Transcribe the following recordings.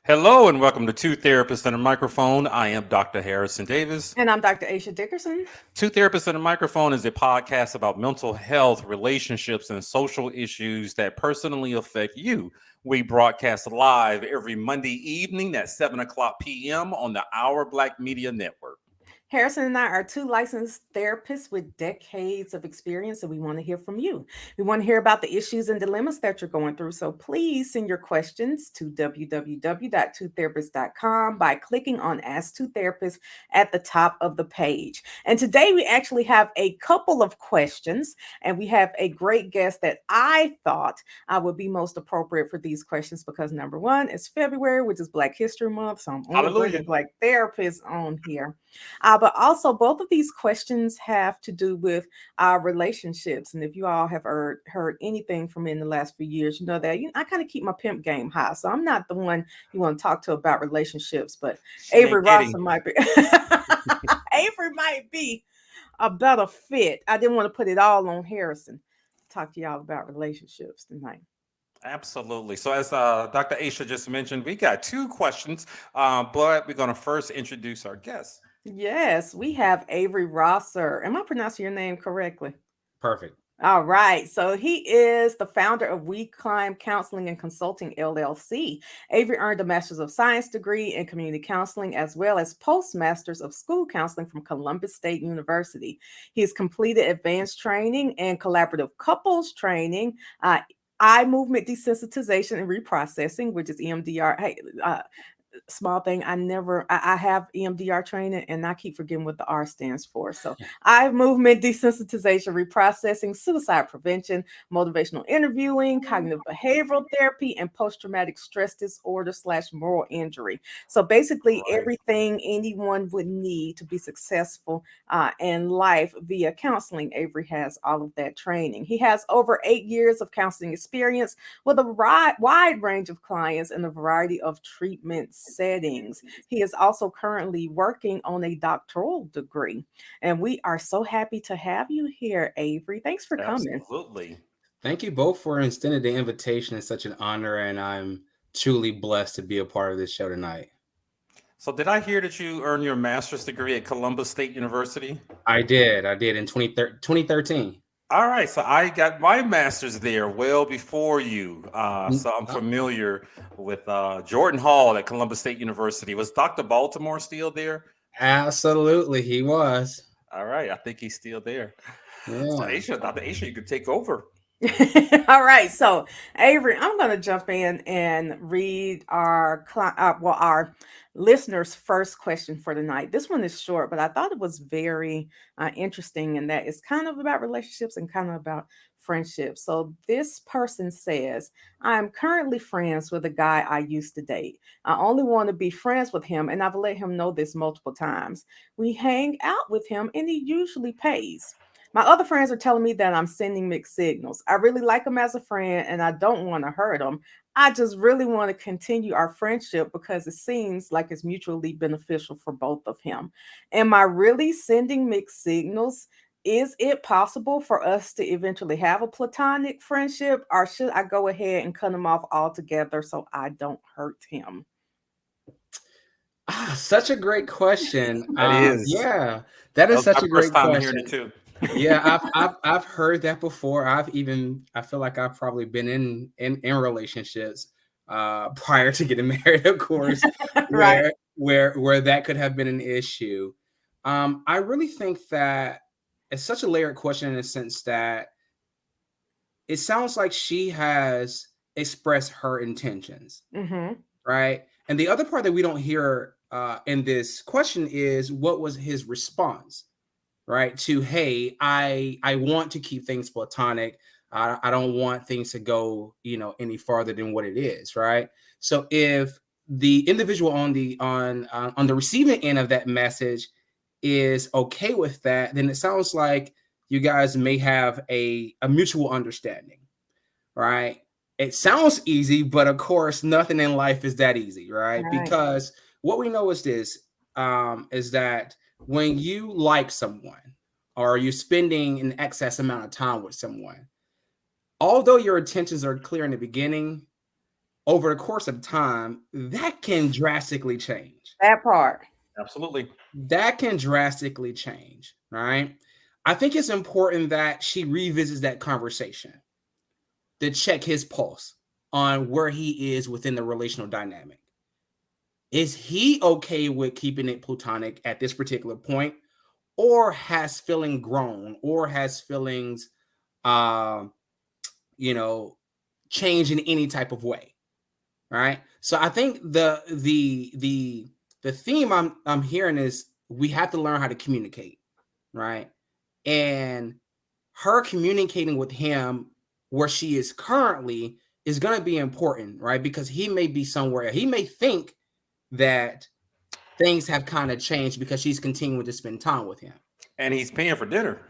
Hello and welcome to Two Therapists and a Microphone. I am Dr. Harrison Davis. And I'm Dr. Aisha Dickerson. Two Therapists and a Microphone is a podcast about mental health, relationships, and social issues that personally affect you. We broadcast live every Monday evening at 7 o'clock p.m. on the Our Black Media Network. Harrison and I are two licensed therapists with decades of experience, and we want to hear from you. We want to hear about the issues and dilemmas that you're going through. So please send your questions to www.twotherapist.com by clicking on Ask Two Therapists at the top of the page. And today we actually have a couple of questions, and we have a great guest that I thought would be most appropriate for these questions because number one, it's February, which is Black History Month. So I'm only Hallelujah. bringing Black therapists on here. But also, both of these questions have to do with our relationships. And if you all have heard anything from me in the last few years, you know that I kind of keep my pimp game high. So I'm not the one you want to talk to about relationships, but She Avery ain't Rosser kidding. might be. Avery might be a better fit. I didn't want to put it all on Harrison to talk to y'all about relationships tonight. Absolutely. So, as Dr. Aisha just mentioned, we got two questions, but we're going to first introduce our guest. Yes, we have Avery Rosser. Am I pronouncing your name correctly? Perfect. All right. So he is the founder of We Climb Counseling and Consulting LLC. Avery earned a Master's of Science degree in Community Counseling as well as Postmasters of School Counseling from Columbus State University. He has completed advanced training and collaborative couples training. Eye movement desensitization and reprocessing, which is EMDR. Hey, small thing. I have EMDR training and I keep forgetting what the R stands for. So eye movement desensitization, reprocessing, suicide prevention, motivational interviewing, cognitive behavioral therapy, and post-traumatic stress disorder / moral injury. So basically Right. everything anyone would need to be successful in life via counseling. Avery has all of that training. He has over 8 years of counseling experience with a wide range of clients in a variety of treatment settings. He is also currently working on a doctoral degree. And we are so happy to have you here, Avery. Thanks for coming. Absolutely. Thank you both for extending the invitation. It's such an honor, and I'm truly blessed to be a part of this show tonight. So, did I hear that you earned your master's degree at Columbus State University? I did. I did in 2013. All right, so I got my master's there well before you. So I'm Oh, familiar with Jordan Hall at Columbus State University. Was Dr. Baltimore still there? absolutely, he was. All right, I think he's still there. So Yeah. Aisha, Dr. Aisha, you could take over. All right, so Avery, I'm going to jump in and read our listeners' first question for tonight. This one is short, but I thought it was very interesting, and that it's kind of about relationships and kind of about friendships. So this person says, "I'm currently friends with a guy I used to date. I only want to be friends with him, and I've let him know this multiple times. We hang out with him, and he usually pays." My other friends are telling me that I'm sending mixed signals. I really like him as a friend and I don't want to hurt him. I just really want to continue our friendship because it seems like it's mutually beneficial for both of him. Am I really sending mixed signals? Is it possible for us to eventually have a platonic friendship, or should I go ahead and cut him off altogether so I don't hurt him? Such a great question. That is. Yeah, that That is was my such a first great time hearing it question. too. Yeah, I've heard that before. I feel like I've probably been in relationships prior to getting married, of course, Right. where that could have been an issue. I really think that it's such a layered question in the sense that it sounds like she has expressed her intentions, Mm-hmm. right? And the other part that we don't hear in this question is what was his response, right? To, hey, I want to keep things platonic. I don't want things to go, any farther than what it is, right? So if the individual on the receiving end of that message is okay with that, then it sounds like you guys may have a mutual understanding, right? It sounds easy, but of course, nothing in life is that easy, right? Right. Because what we know is this is that when you like someone or you're spending an excess amount of time with someone, although your intentions are clear in the beginning, over the course of time, that can drastically change. That part. Absolutely. That can drastically change, right? I think it's important that she revisits that conversation to check his pulse on where he is within the relational dynamic. Is he okay with keeping it platonic at this particular point, or has feeling grown, or has feelings, you know, change in any type of way, right? So I think the theme I'm hearing is we have to learn how to communicate, right? And her communicating with him where she is currently is going to be important, right? Because he may be somewhere, he may think that things have kind of changed because she's continuing to spend time with him. And he's paying for dinner.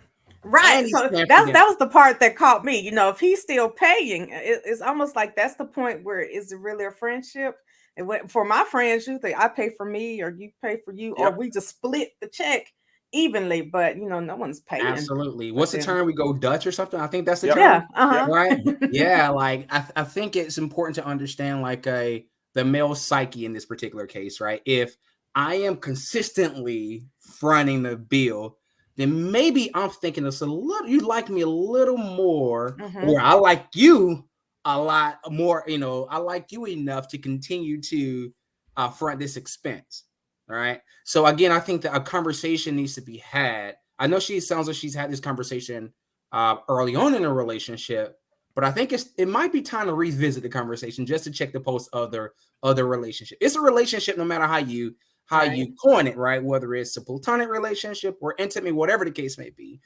Right. And he's So paying for that dinner. was the part that caught me. You know, if he's still paying, it's almost like that's the point where is it really a friendship? And for my friends, usually I pay for me or you pay for you, or Yep. we just split the check evenly, but you know, no one's paying. Absolutely. for What's the dinner. term? We go Dutch or something? I think that's the Yep. term. Yeah. Uh-huh. Right? Yeah, like I think it's important to understand like the male psyche in this particular case, right? If I am consistently fronting the bill, then maybe I'm thinking it's a little, you like me a little more, Mhm. or I like you a lot more, you know, I like you enough to continue to front this expense. All right. So again, I think that a conversation needs to be had. I know she sounds like she's had this conversation early on in a relationship, but I think it might be time to revisit the conversation just to check the pulse of the relationship. It's a relationship, no matter how you Right. coin it, right? Whether it's a platonic relationship or intimate, whatever the case may be.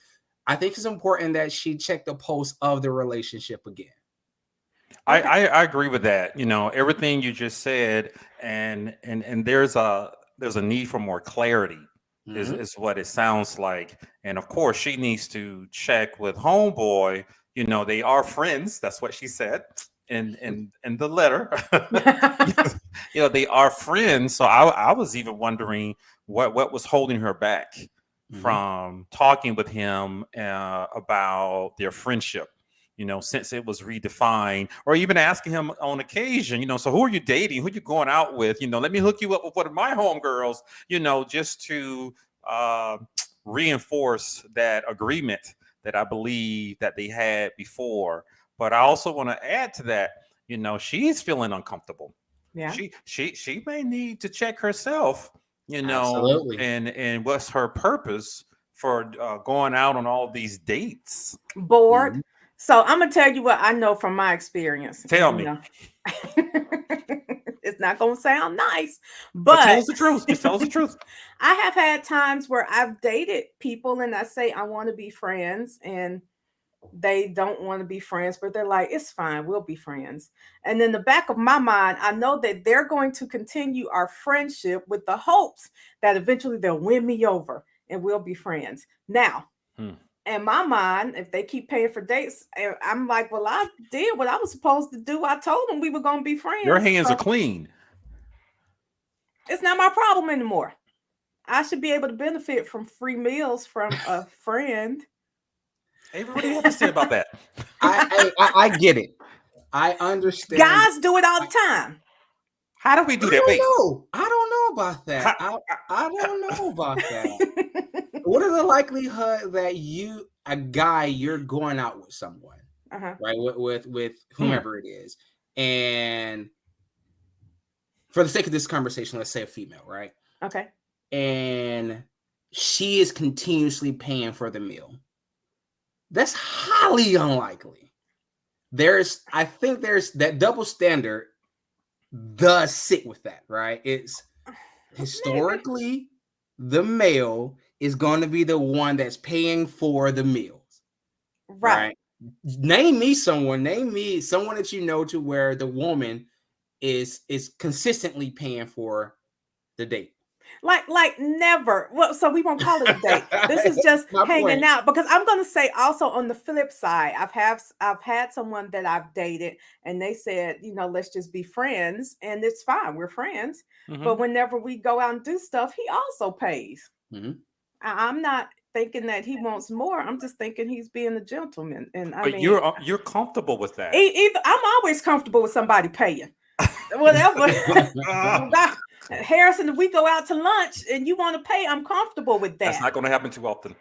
I think it's important that she check the pulse of the relationship again. I, Okay. I agree with that. You know, everything you just said, and there's a need for more clarity, Mhm. is what it sounds like. And of course, she needs to check with homeboy. You know, they are friends. That's what she said in the letter. You know, they are friends. So I was even wondering what was holding her back Mhm. from talking with him about their friendship, you know, since it was redefined, or even asking him on occasion, you know, so who are you dating? Who you going out with? You know, let me hook you up with one of my homegirls, you know, just to uh, reinforce that agreement that I believe that they had before. But I also want to add to that, you know, she's feeling uncomfortable. Yeah. She may need to check herself, you know, Absolutely. and what's her purpose for going out on all these dates. Bored. Mhm. So I'm gonna tell you what I know from my experience, and Tell you me. know, it's not gonna sound nice, But tell but us the truth. Just tell us the truth. I have had times where I've dated people and I say I want to be friends, and they don't want to be friends, but they're like, it's fine, we'll be friends. And in the back of my mind, I know that they're going to continue our friendship with the hopes that eventually they'll win me over and we'll be friends. Now, Hmm. in my mind, if they keep paying for dates, I'm like, well, I did what I was supposed to do. I told them we were going to be Your friends. hands are So clean. it's not my problem anymore. I should be able to benefit from free meals from a friend. Avery, what do you have to say about that? I get it. I understand. Guys do it all the time. How do we do that? Wait. I don't know about How, that. I don't know about that. uh-huh. What is the likelihood that a guy, you're going out with someone, right? With hmm. whomever it is, and for the sake of this conversation, let's say a female, right? Okay. And she is continuously paying for the meal. That's highly unlikely. I think there's that double standard does sit with that, right? It's Maybe. historically the male is going to be the one that's paying for the meals, Right. right? Name me someone that you know to where the woman is consistently paying for the date. Like never. Well, so we won't call it a date. This is That's just my hanging point. out, because I'm gonna say also on the flip side, I've had someone that I've dated and they said, you know, let's just be friends, and it's fine, we're friends. hmm But whenever we go out and do stuff, he also pays. Mhm. I'm not thinking that he wants more. I'm just thinking he's being a gentleman. And I But mean, you're comfortable with that. either I'm always comfortable with somebody paying. whatever. God, Harrison, if we go out to lunch and you want to pay, I'm comfortable with That's that. not going to happen too often.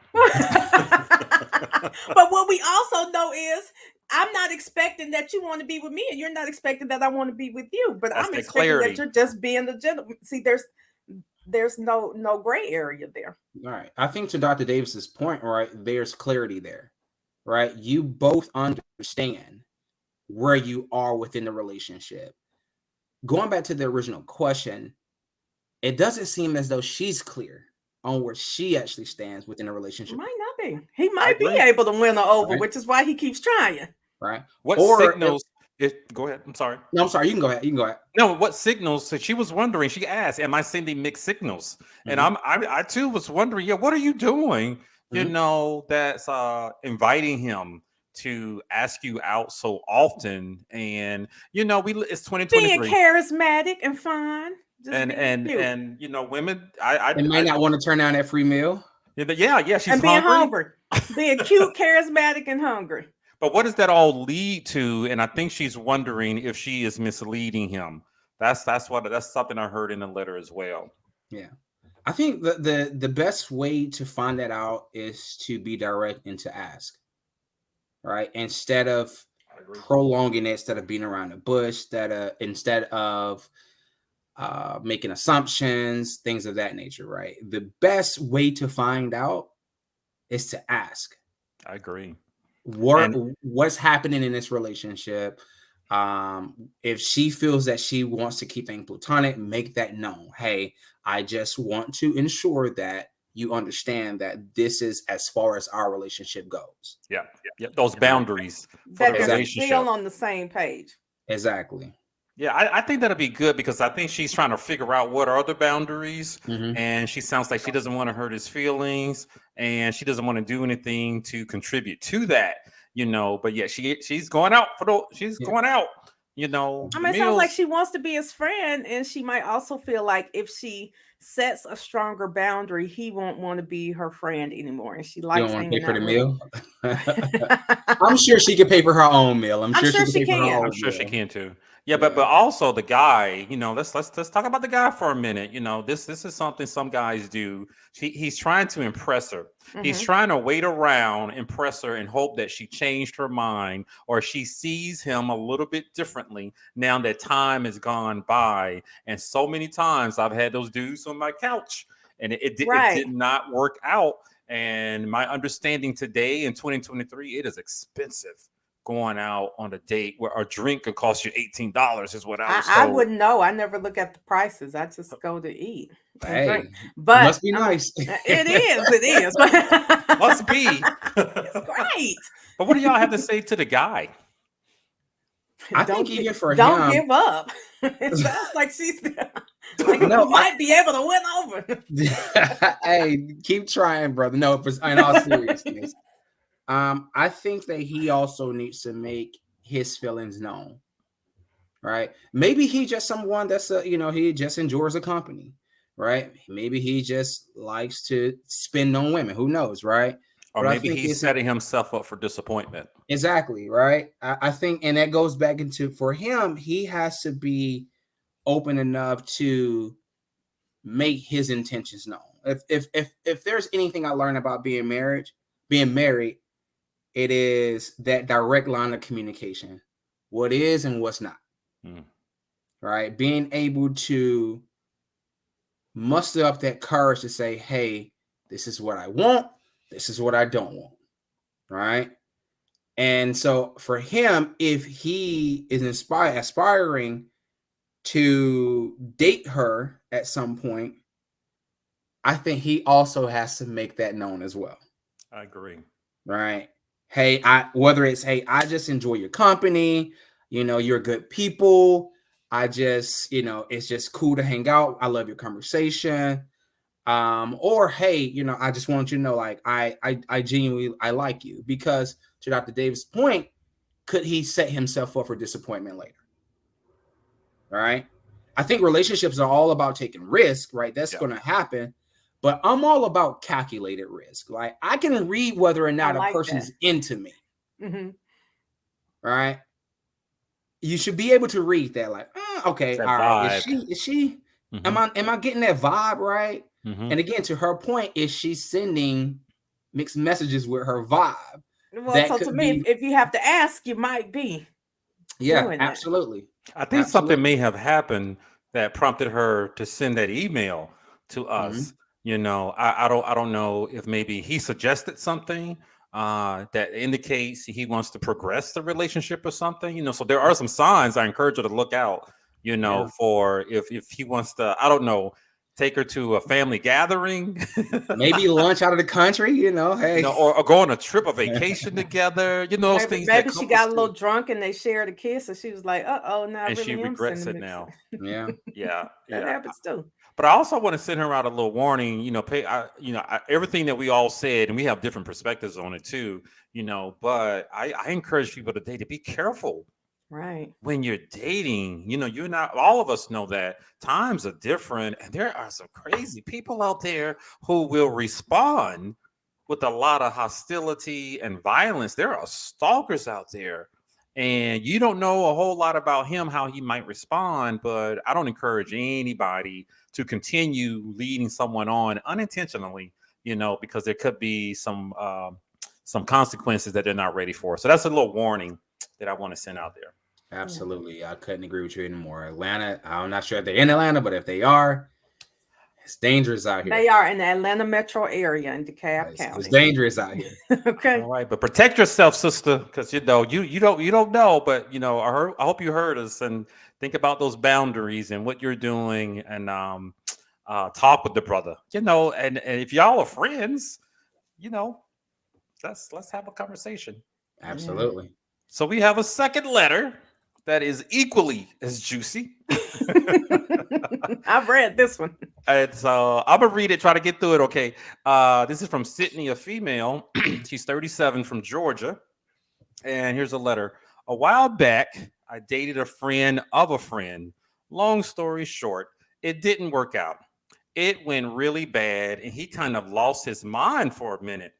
But what we also know is I'm not expecting that you want to be with me, and you're not expecting that I want to be with you. But That's I'm that expecting that clarity. you're just being the gentleman. See, there's no gray area there. All right. I think to Dr. Davis's point, right, there's clarity there, right? You both understand where you are within the relationship. Going back to the original question, it doesn't seem as though she's clear on where she actually stands within a relationship. Might not be. He I might be agree. able to win her over, Right. which is why he keeps trying. Right. What Or if- signals? Go ahead. I'm sorry. no, I'm sorry. You can go ahead. You can go ahead. No, what signals? So she was wondering. She asked, "Am I sending mixed signals?" And Mhm. I too was wondering. Yeah, what are you doing? You Mhm. know, that's inviting him to ask you out so often, and you know, it's Being 2023, charismatic and fun. Just and being and cute. and you know, women. They may not want to turn down that free meal. Yeah, she's And being hungry. hungry. Being cute, charismatic, and hungry. But what does that all lead to? And I think she's wondering if she is misleading him. That's something I heard in the letter as well. Yeah. I think the best way to find that out is to be direct and to ask, right? Instead of I agree. prolonging it, instead of being around the bush, instead of making assumptions, things of that nature, right? The best way to find out is to ask. I agree. What's happening in this relationship? If she feels that she wants to keep things platonic, make that known. Hey, I just want to ensure that you understand that this is as far as our relationship goes. Yeah. Those boundaries for That the they're relationship. still on the same page. Exactly. Yeah, I think that'll be good because I think she's trying to figure out what are the boundaries, Mhm. and she sounds like she doesn't want to hurt his feelings, and she doesn't want to do anything to contribute to that, you know. But yeah, she's going out going out, you know. I mean, it sounds like she wants to be his friend, and she might also feel like if she sets a stronger boundary, he won't want to be her friend anymore, and she You likes don't want to pay hanging for the out with meal? him. I'm sure she can pay for her own meal. I'm sure she can pay for her can. own I'm sure she meal. can too. Yeah, but also the guy, you know, let's talk about the guy for a minute. You know, this is something some guys do. He's trying to impress her. He's Mhm. trying to wait around, impress her, and hope that she changed her mind or she sees him a little bit differently now that time has gone by. And so many times I've had those dudes on my couch, and it did not work out. And my understanding today in 2023, it is expensive going out on a date where a drink could cost you $18 is what I was I told. wouldn't know. I never look at the prices. I just go to eat and Hey, drink. But must be nice. It is. But Must be. it's great. But what do y'all have to say to the guy? I think even for don't him, give up. It sounds like she's like No, you might be able to win over. hey, keep trying, brother. No, but in all seriousness, I think that he also needs to make his feelings known, right? Maybe he just someone that's he just enjoys the company, right? Maybe he just likes to spend on women. Who knows, right? Or But I maybe think he's setting himself up for disappointment. exactly right. I think, and that goes back into for him, he has to be open enough to make his intentions known. If there's anything I learned about being married, it is that direct line of communication. What is and what's not. Right? Being able to muster up that courage to say, hey, this is what I want, this is what I don't want. Right? And so for him, if he is aspiring to date her at some point, I think he also has to make that known as well. I agree. Right. Hey, I just enjoy your company. You're good people. I just, it's just cool to hang out. I love your conversation. Or hey, I just want you to know, like, I genuinely I like you, because to Dr. Davis' point, could he set himself up for disappointment later? Right. I think relationships are all about taking risk, right? That's going to happen. But I'm all about calculated risk. Like, I can read whether or not a person's into me. Mm-hmm. Right. you should be able to read that. Like, okay, That all right. vibe. Is she? Mhm. Am I getting that vibe right? Mhm. And again, to her point, is she sending mixed messages with her vibe? Well, That so to could me, be, if you have to ask, you might be yeah, doing that. absolutely. I think something may Absolutely. have happened that prompted her to send that email to Mhm. us. I don't know if maybe he suggested something that indicates he wants to progress the relationship or something. So there are some signs I encourage her to look out. Yeah. For if he wants to, I don't know, take her to a family gathering, Maybe lunch out of the country, hey. or go on a trip, a vacation together. Those Maybe things that maybe she couples got a do, little drunk and they shared a kiss, and she was like, "Uh oh, now I and she really am regrets sending it mixed." now. Yeah. Yeah, That yeah. happens too. But I also want to send her out a little warning. Everything that we all said, and we have different perspectives on it too. But I encourage people today to be careful Right. when you're dating. You're not. All of us know that times are different, and there are some crazy people out there who will respond with a lot of hostility and violence. There are stalkers out there, and you don't know a whole lot about him, how he might respond. But I don't encourage anybody to continue leading someone on unintentionally, because there could be some consequences that they're not ready for. So that's a little warning that I want to send out there. Yeah. Absolutely. I couldn't agree with you anymore. Atlanta, I'm not sure if they're in Atlanta, but if they are, it's dangerous out They here. are in the Atlanta metro area in DeKalb It's County. dangerous out here. Okay. All right, but protect yourself, sister, because you don't know, but I hope you heard us and think about those boundaries and what you're doing, and talk with the brother, and if y'all are friends, you know, let's have a conversation. Yeah. Absolutely. So we have a second letter that is equally as juicy. I've read this one. And so I'm gonna read it, try to get through it. Okay. This is from Sydney, a female. She's 37, from Georgia. And here's a letter. A while back, I dated a friend of a friend. Long story short, it didn't work out. It went really bad, and he kind of lost his mind for a minute.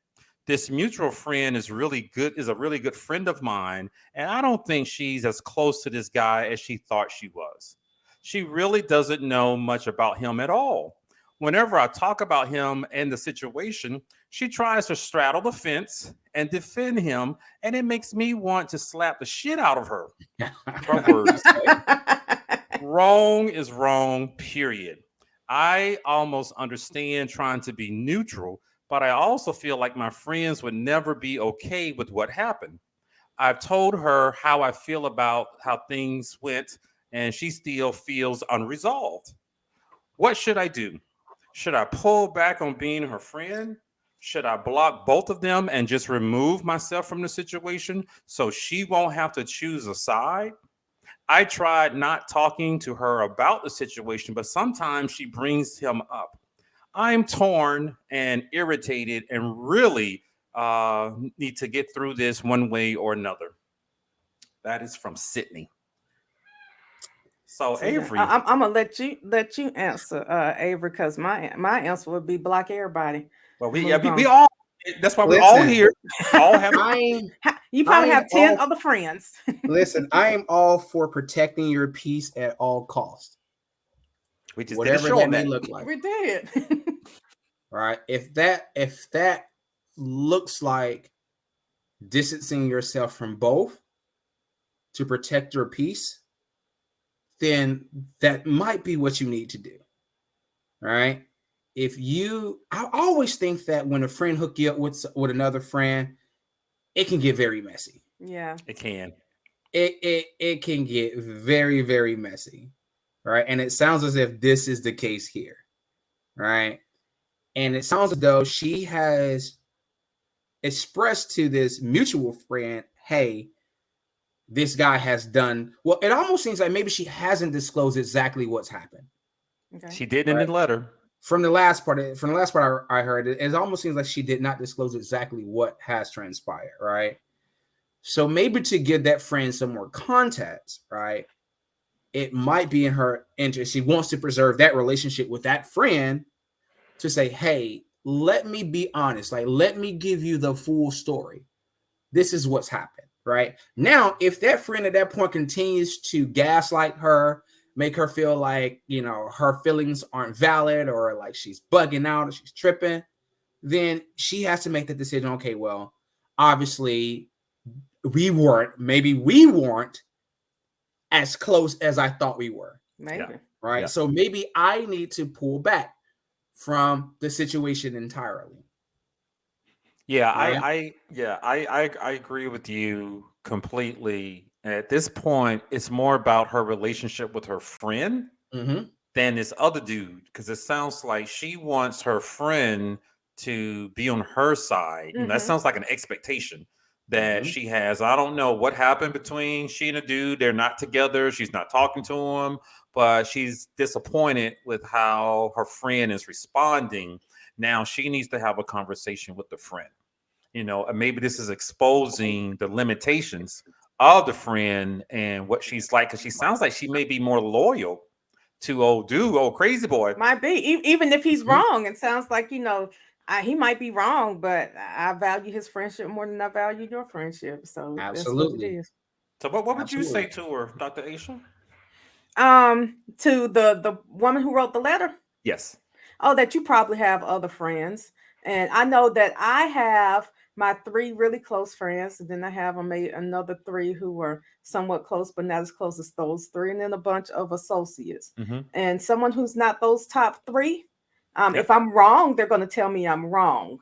This mutual friend is a really good friend of mine, and I don't think she's as close to this guy as she thought she was. She really doesn't know much about him at all. Whenever I talk about him and the situation, she tries to straddle the fence and defend him, and it makes me want to slap the shit out of her. Her words. Wrong is wrong, period. I almost understand trying to be neutral, but I also feel like my friends would never be okay with what happened. I've told her how I feel about how things went, and she still feels unresolved. What should I do? Should I pull back on being her friend? Should I block both of them and just remove myself from the situation so she won't have to choose a side? I tried not talking to her about the situation, but sometimes she brings him up. I'm torn and irritated and really need to get through this one way or another. That is from Sydney. So, See, Avery, I'm gonna let you answer, Avery, because my answer would be block everybody well, and we, I move mean, we on. all, that's why we're all Listen, here. All have, I'm You I probably am have 10 all other friends. listen, I am all for protecting your peace at all costs. we just did a Whatever show that on may that. look like. We did. All right. If that looks like distancing yourself from both to protect your peace, then that might be what you need to do. All right. I always think that when a friend hook you up with another friend, it can get very messy. Yeah. It can. It can get very, very messy. Right. And it sounds as if this is the case here. Right. And it sounds as though she has expressed to this mutual friend, hey, this guy has done well. It almost seems like maybe she hasn't disclosed exactly what's happened. Okay. She did in Right. the letter. From the last part I heard, it almost seems like she did not disclose exactly what has transpired, right? So maybe to give that friend some more context, right? It might be in her interest. She wants to preserve that relationship with that friend to say, hey, let me be honest. Like, let me give you the full story. This is what's happened. right? Now, if that friend at that point continues to gaslight her, make her feel like, her feelings aren't valid, or like she's bugging out or she's tripping, then she has to make the decision. Okay, well, obviously maybe we weren't as close as I thought we were, Maybe. Yeah. right? Yeah. So maybe I need to pull back from the situation entirely, Yeah, right? I agree with you completely. At this point, it's more about her relationship with her friend Mm-hmm. than this other dude, because it sounds like she wants her friend to be on her side. That Mm-hmm. sounds like an expectation that Mm-hmm. she has. I don't know what happened between she and the dude. They're not together. She's not talking to him, but she's disappointed with how her friend is responding. Now she needs to have a conversation with the friend, and maybe this is exposing the limitations of the friend and what she's like, because she sounds like she may be more loyal to old dude, old crazy boy. Might be. Even if he's Mm-hmm. wrong, it sounds like, he might be wrong, but I value his friendship more than I value your friendship. So that's what it Absolutely. is. So what would you say Absolutely. to her, Dr. Aisha? To the woman who wrote the letter. Yes. Oh, that you probably have other friends. And I know that I have my three really close friends, and then I have another three who were somewhat close, but not as close as those three, and then a bunch of associates. Mm-hmm. And someone who's not those top three, if Yep. I'm wrong, they're going to tell me I'm wrong.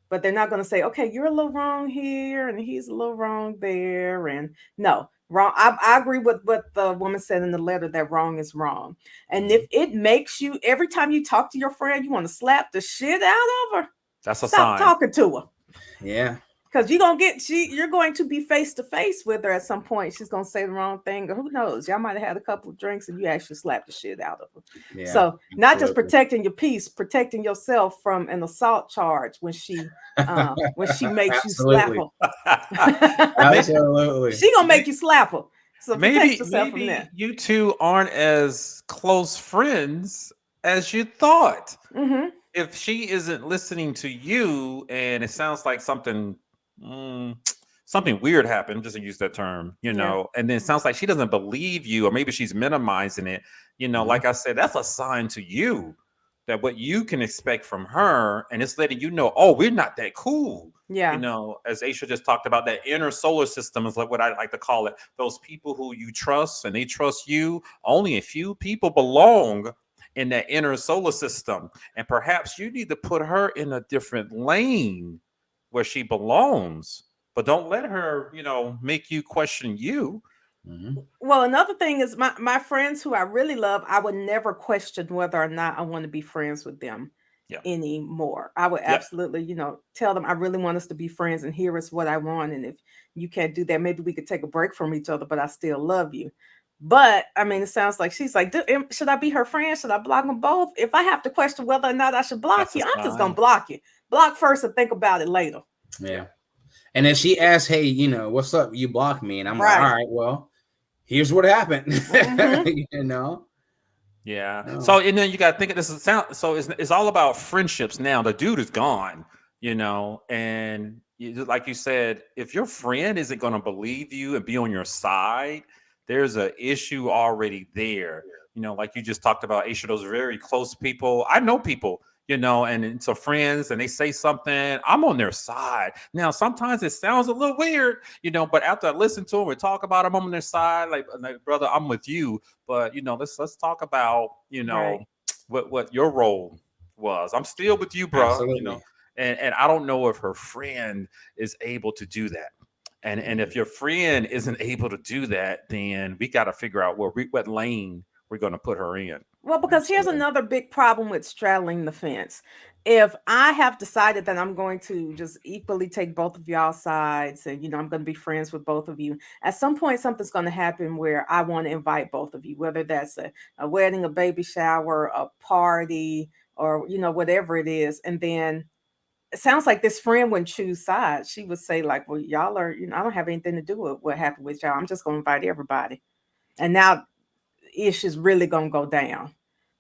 But they're not going to say, okay, you're a little wrong here, and he's a little wrong there. And no, wrong. I agree with what the woman said in the letter, that wrong is wrong. And Mm-hmm. if it makes you, every time you talk to your friend, you want to slap the shit out of her, That's a stop sign. talking to her. Yeah. Because you're going to be face to face with her at some point. She's gonna say the wrong thing, or who knows? Y'all might have had a couple of drinks and you actually slapped the shit out of her. Yeah. So not just Absolutely. protecting your peace, protecting yourself from an assault charge when she makes you slap Absolutely. her. May- Absolutely. She gonna make may- you slap her. So protect maybe yourself from that. maybe you two aren't as close friends as you thought. Mm-hmm. If she isn't listening to you, and it sounds like mm, something weird happened, just to use that term, Yeah. and then it sounds like she doesn't believe you, or maybe she's minimizing it, Mhm. like I said, that's a sign to you that what you can expect from her, and it's letting you know, oh, we're not that cool. Yeah. As Aisha just talked about, that inner solar system is like what I like to call it. Those people who you trust and they trust you. Only a few people belong in that inner solar system. And perhaps you need to put her in a different lane where she belongs. But don't let her, make you question you. Mhm. Well, another thing is my friends who I really love, I would never question whether or not I want to be friends with them Yeah. anymore. I would Yep. absolutely, tell them I really want us to be friends, and here is what I want. And if you can't do that, maybe we could take a break from each other, but I still love you. But I mean, it sounds like she's like, should I be her friend? Should I block them both? If I have to question whether or not I should block That's a you, I'm just gonna sign. block you. Block first and think about it later. Yeah. Yeah. And then she asks, "Hey, what's up? You blocked me," and I'm like, "All Right. right, well, here's what happened." Mm-hmm. you know. Yeah. Oh, So and then you got to think of this as sound. So it's all about friendships now. The dude is gone, and like you said, if your friend isn't going to believe you and be on your side, there's a issue already there. Like you just talked about, Aisha, those very close people. I know people, and so friends, and they say something, I'm on their side. Now, sometimes it sounds a little weird, but after I listen to them and talk about them, I'm on their side. Like brother, I'm with you, but let's talk about Right. what your role was. I'm still with you, bro. absolutely. And I don't know if her friend is able to do that. And if your friend isn't able to do that, then we got to figure out what lane we're going to put her in. Well, because here's Absolutely. another big problem with straddling the fence. If I have decided that I'm going to just equally take both of y'all sides, and I'm going to be friends with both of you, at some point something's going to happen where I want to invite both of you, whether that's a wedding, a baby shower, a party, or whatever it is. And then it sounds like this friend wouldn't choose sides. She would say like, well, y'all are, I don't have anything to do with what happened with y'all. I'm just going to invite everybody. And now issue's really going to go down.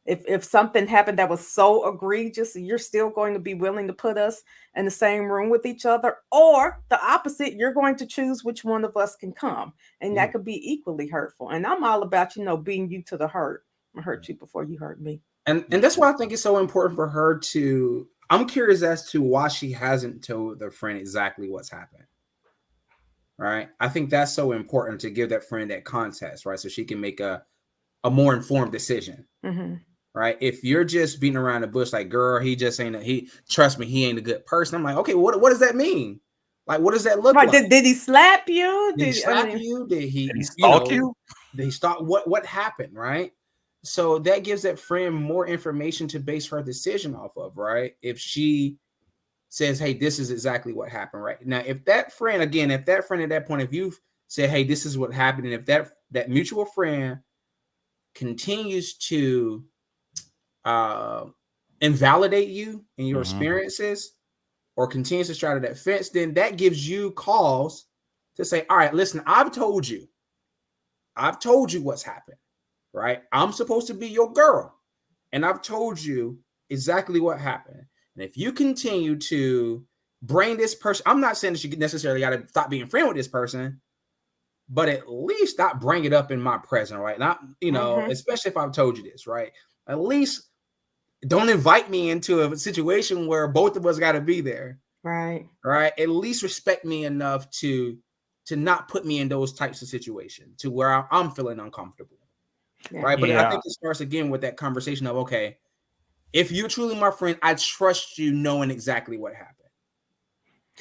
if something happened that was so egregious, you're still going to be willing to put us in the same room with each other, or the opposite, you're going to choose which one of us can come, and Yeah. that could be equally hurtful. And I'm all about, being you to the hurt. I hurt you before you hurt me. And that's why I think it's so important for her to. I'm curious as to why she hasn't told the friend exactly what's happened. Right. I think that's so important to give that friend that context, right? So she can make a more informed decision. Mm-hmm. Right. If you're just beating around the bush, like, girl, he just ain't trust me, he ain't a good person. I'm like, okay, what does that mean? Like, what does that look Right. like? Did he slap you? Did he slap you? Did he stalk you? Did he stalk? What happened? Right. So that gives that friend more information to base her decision off of, right? If she says, hey, this is exactly what happened, right? Now, if that friend at that point, if you've said, hey, this is what happened, and if that mutual friend continues to invalidate you and your experiences, or continues to straddle that fence, then that gives you cause to say, all right, listen, I've told you what's happened, right? I'm supposed to be your girl, and I've told you exactly what happened. And if you continue to bring this person, I'm not saying that you necessarily got to stop being friends with this person, but at least stop bringing it up in my presence, right? Not, especially if I've told you this, right? At least don't invite me into a situation where both of us got to be there. Right. Right. At least respect me enough to not put me in those types of situations to where I'm feeling uncomfortable. Yeah. Right. But I think it starts again with that conversation of, okay, if you're truly my friend, I trust you knowing exactly what happened.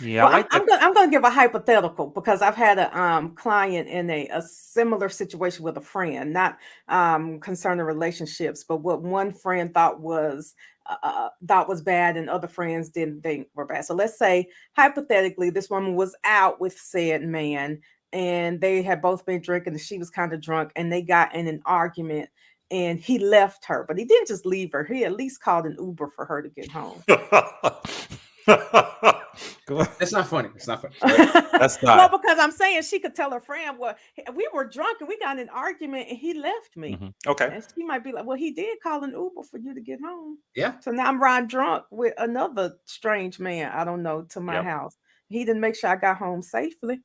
Yeah, well, I'm going to give a hypothetical, because I've had a client in a similar situation with a friend, not concerning relationships, but what one friend thought was bad and other friends didn't think were bad. So let's say hypothetically, this woman was out with said man, and they had both been drinking, and she was kind of drunk, and they got in an argument, and he left her, but he didn't just leave her. He at least called an Uber for her to get home. That's not funny. It's not funny. That's not. Well, because I'm saying she could tell her friend, well, we were drunk and we got in an argument and he left me. Mm-hmm. Okay. And she might be like, well, he did call an Uber for you to get home. Yeah. So now I'm riding drunk with another strange man, I don't know, to my house. He didn't make sure I got home safely.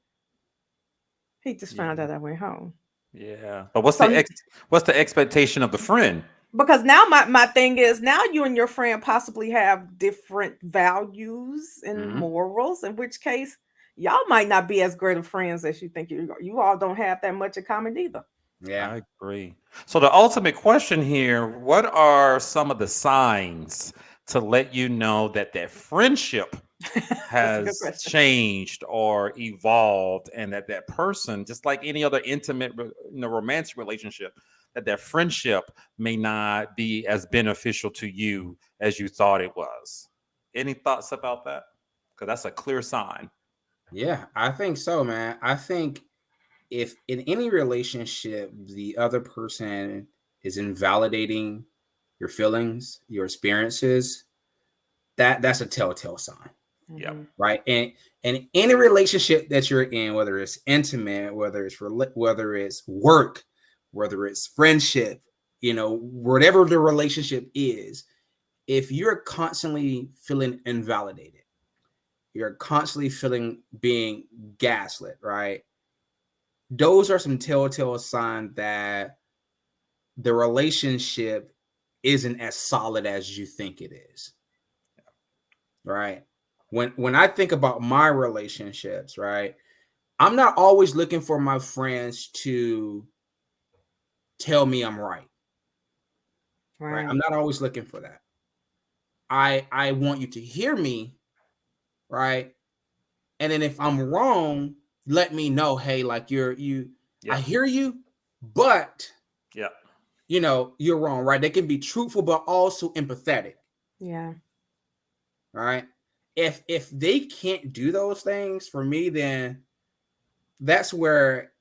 He just found out I went home. Yeah. But what's the expectation of the friend? Because now my thing is, now you and your friend possibly have different values and morals, in which case y'all might not be as great of friends as you think. You all don't have that much in common either. Yeah, I agree. So the ultimate question here, what are some of the signs to let you know that friendship has changed or evolved, and that person, just like any other intimate, romantic relationship, that friendship may not be as beneficial to you as you thought it was? Any thoughts about that? Because that's a clear sign. Yeah, I think so, man. I think if in any relationship, the other person is invalidating your feelings, your experiences, that's a telltale sign. Yeah. Right. And any relationship that you're in, whether it's intimate, whether it's work, whether it's friendship, whatever the relationship is, if you're constantly feeling invalidated, you're constantly feeling being gaslit, right? Those are some telltale signs that the relationship isn't as solid as you think it is. Right. When I think about my relationships, right, I'm not always looking for my friends to tell me I'm right. Right. I'm not always looking for that. I want you to hear me, right? And then if I'm wrong, let me know. Hey, like I hear you, but you're wrong, right? They can be truthful, but also empathetic. Yeah. Right. If they can't do those things for me, then that's where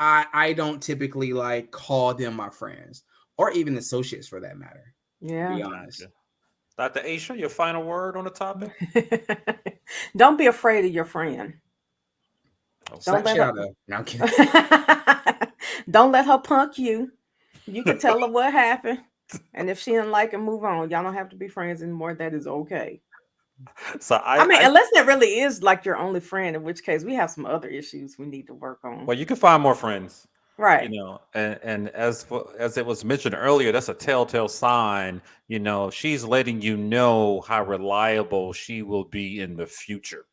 I don't typically like call them my friends, or even associates for that matter. Yeah. To be honest. Dr. Aisha, your final word on the topic? Don't be afraid of your friend. Don't let her. No, I'm kidding. Don't let her punk you. You can tell her what happened. And if she didn't like it, move on. Y'all don't have to be friends anymore. That is okay. So I mean, I unless that really is like your only friend, in which case we have some other issues we need to work on. well, you can find more friends, you Right. know, and as it was mentioned earlier, that's a telltale sign. You know, she's letting you know how reliable she will be in the future.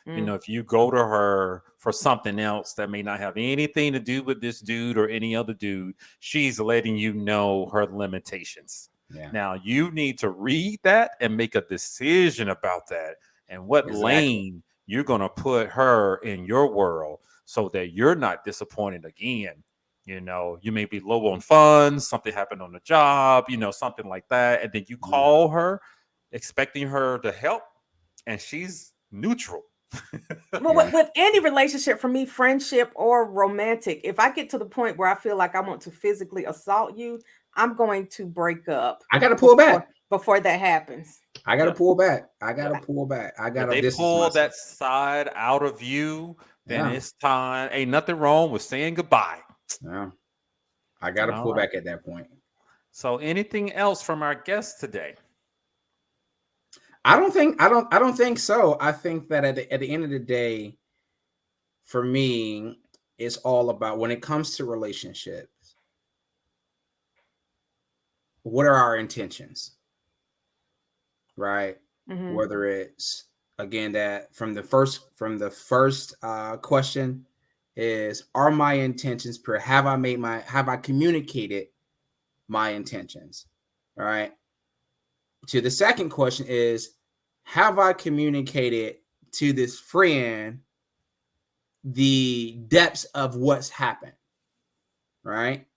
You Mm, know, if you go to her for something else that may not have anything to do with this dude or any other dude, she's letting you know her limitations. Yeah, Now, you need to read that and make a decision about that and what exactly. lane you're going to put her in your world so that you're not disappointed again. You know, you may be low on funds, something happened on the job, you know, something like that. And then you Yeah. call her expecting her to help, and she's neutral. well, Yeah. with any relationship, for me, friendship or romantic, if I get to the point where I feel like I want to physically assault you, I'm going to break up I got to pull before back. before that happens. I got to Yep. pull back. I got to Yep. pull back. I got If to they distance pull myself. that side out of you, then Yeah. it's time. Ain't nothing wrong with saying goodbye. Yeah. I got to All pull right. back at that point. So, anything else from our guest today? I don't think so. I think that at the end of the day, for me, it's all about when it comes to relationships, what are our intentions, right? Hmm. Whether it's again that from the first question is, are my intentions pure? Have I communicated my intentions? All right. To the second question is, have I communicated to this friend the depths of what's happened? Right.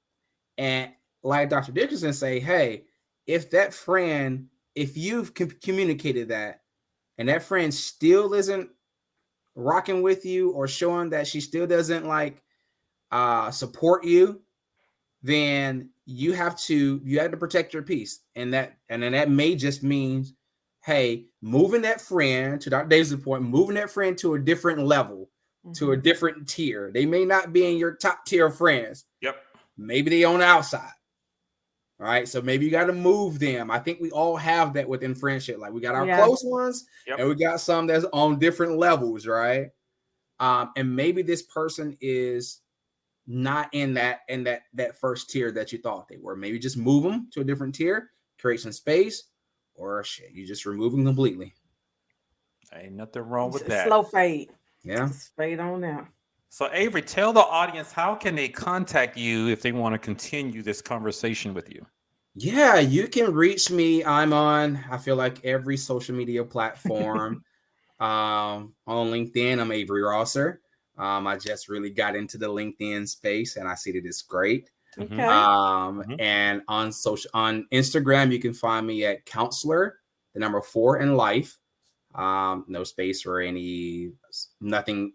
And like Dr. Dickerson say, hey, if that friend, if you've communicated that and that friend still isn't rocking with you or showing that she still doesn't like support you, then you have to protect your peace. And then that may just means, hey, moving that friend to Dr. Davis' point, moving that friend to a different level, to a Hmm. different tier. They may not be in your top tier of friends. Yep. Maybe they on the outside. All right. So maybe you got to move them. I think we all have that within friendship. Like we got our Yeah. close ones Yep. and we got some that's on different levels, right? And maybe this person is not in that first tier that you thought they were. Maybe just move them to a different tier, create some space, or shit, you just remove them completely. Ain't nothing wrong It's with a that. slow fade. Yeah. Just fade on out. So, Avery, tell the audience how can they contact you if they want to continue this conversation with you? Yeah, you can reach me. I'm on, I feel like every social media platform. On LinkedIn, I'm Avery Rosser. I just really got into the LinkedIn space and I see that it's great. Hmm. Okay. Hmm. And on Instagram, you can find me at counselor, the number 4 in life. No space or nothing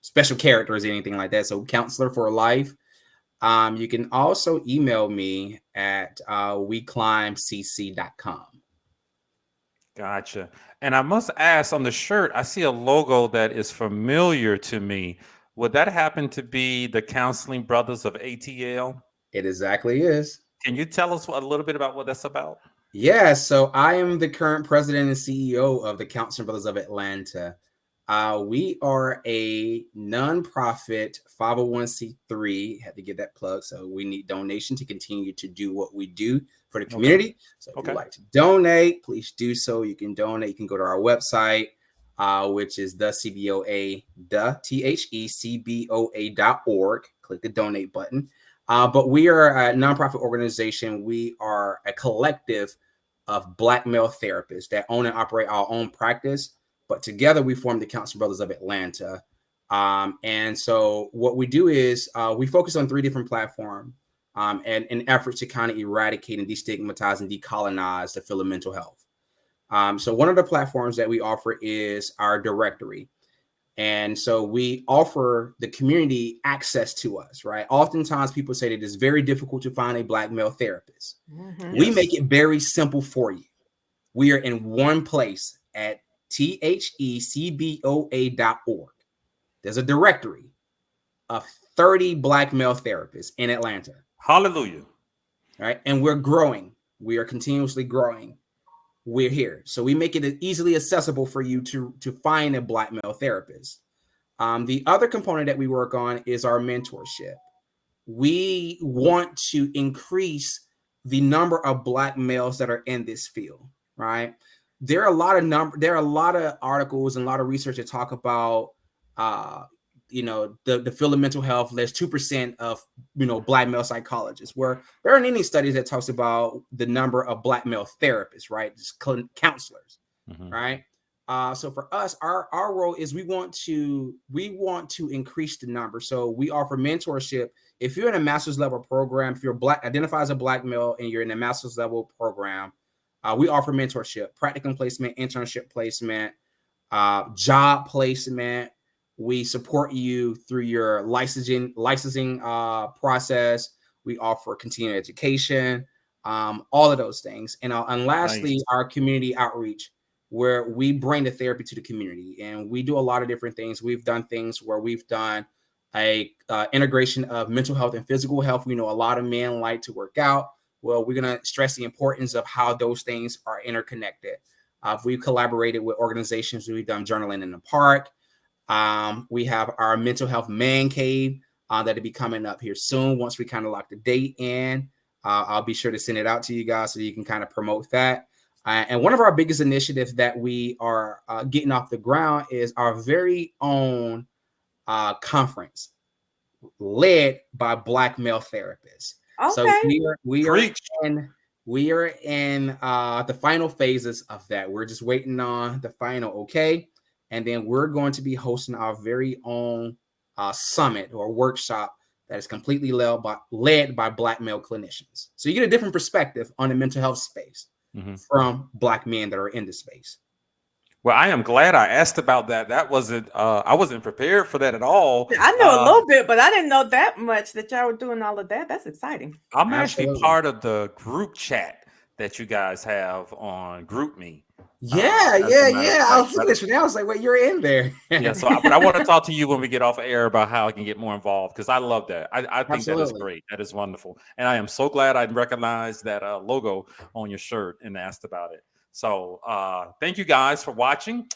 special characters, anything like that. So counselor for life. You can also email me at weclimbcc.com. Gotcha. And I must ask, on the shirt, I see a logo that is familiar to me. Would that happen to be the Counseling Brothers of ATL? It exactly is. Can you tell us a little bit about what that's about? Yeah, so I am the current president and CEO of the Counseling Brothers of Atlanta. We are a nonprofit 501c3. Had to get that plug. So we need donation to continue to do what we do for the Okay. community. So if you'd Okay. like to donate, please do so. You can donate. You can go to our website, which is the CBOA, the THECBOA.org. Click the donate button. But we are a nonprofit organization. We are a collective of Black male therapists that own and operate our own practice. But together we form the Counseling Brothers of Atlanta. And so what we do is we focus on 3 different platforms and in efforts to kind of eradicate and destigmatize and decolonize the field of mental health. So one of the platforms that we offer is our directory. And so we offer the community access to us, right? Oftentimes people say that it's very difficult to find a Black male therapist. Hmm. We make Yes. it very simple for you. We are in one place at thecboa.org. There's a directory of 30 Black male therapists in Atlanta. Hallelujah. right? And we're growing. We are continuously growing. We're here. So we make it easily accessible for you to find a Black male therapist. The other component that we work on is our mentorship. We want to increase the number of Black males that are in this field, right? There are a lot of articles and a lot of research that talk about the field of mental health. There's 2% of Black male psychologists, where there aren't any studies that talks about the number of Black male therapists, right? Just counselors, right? So for us, our role is we want to increase the number. So we offer mentorship. If you're in a master's level program, if you're identify as a Black male and you're in a master's level program, we offer mentorship, practicum placement, internship placement, job placement. We support you through your licensing process. We offer continuing education, all of those things. And lastly, our community outreach, where we bring the therapy to the community. And we do a lot of different things. We've done things where we've done a integration of mental health and physical health. We know a lot of men like to work out. Well, we're going to stress the importance of how those things are interconnected. We've collaborated with organizations. We've done journaling in the park. We have our mental health man cave that'll be coming up here soon. Once we kind of lock the date in, I'll be sure to send it out to you guys so you can kind of promote that. And one of our biggest initiatives that we are getting off the ground is our very own conference led by Black male therapists. Okay. So we are in the final phases of that. We're just waiting on the final okay. And then we're going to be hosting our very own summit or workshop that is completely led by Black male clinicians. So you get a different perspective on the mental health space from Black men that are in the space. Well, I am glad I asked about that. That wasn't, I wasn't prepared for that at all. I know a little bit, but I didn't know that much that y'all were doing all of that. That's exciting. I'm actually part of the group chat that you guys have on GroupMe. Yeah. I was looking at I was like, "Wait, you're in there?" Yeah. So, but I want to talk to you when we get off air about how I can get more involved, because I love that. I think that is great. That is wonderful, and I am so glad I recognized that logo on your shirt and asked about it. So thank you guys for watching.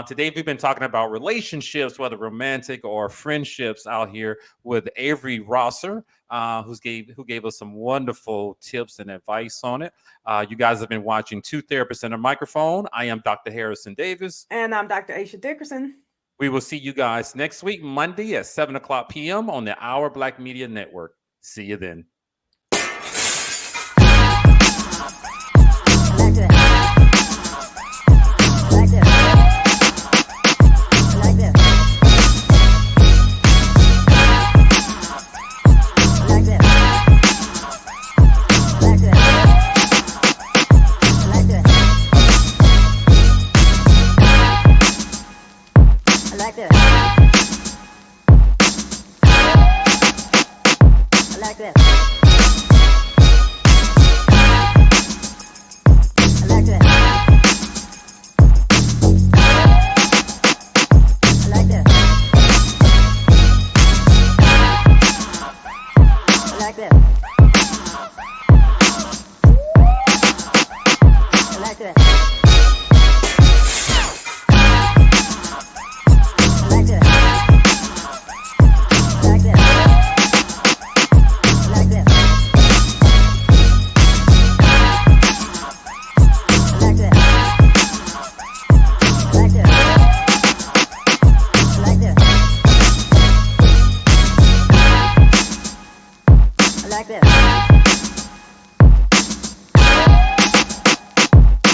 Today we've been talking about relationships, whether romantic or friendships, out here with Avery Rosser, who gave us some wonderful tips and advice on it. You guys have been watching Two Therapists and a Microphone. I am Dr. Harrison Davis. And I'm Dr. Aisha Dickerson. We will see you guys next week, Monday at 7:00 p.m. on the Our Black Media Network. See you then.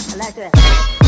I like that.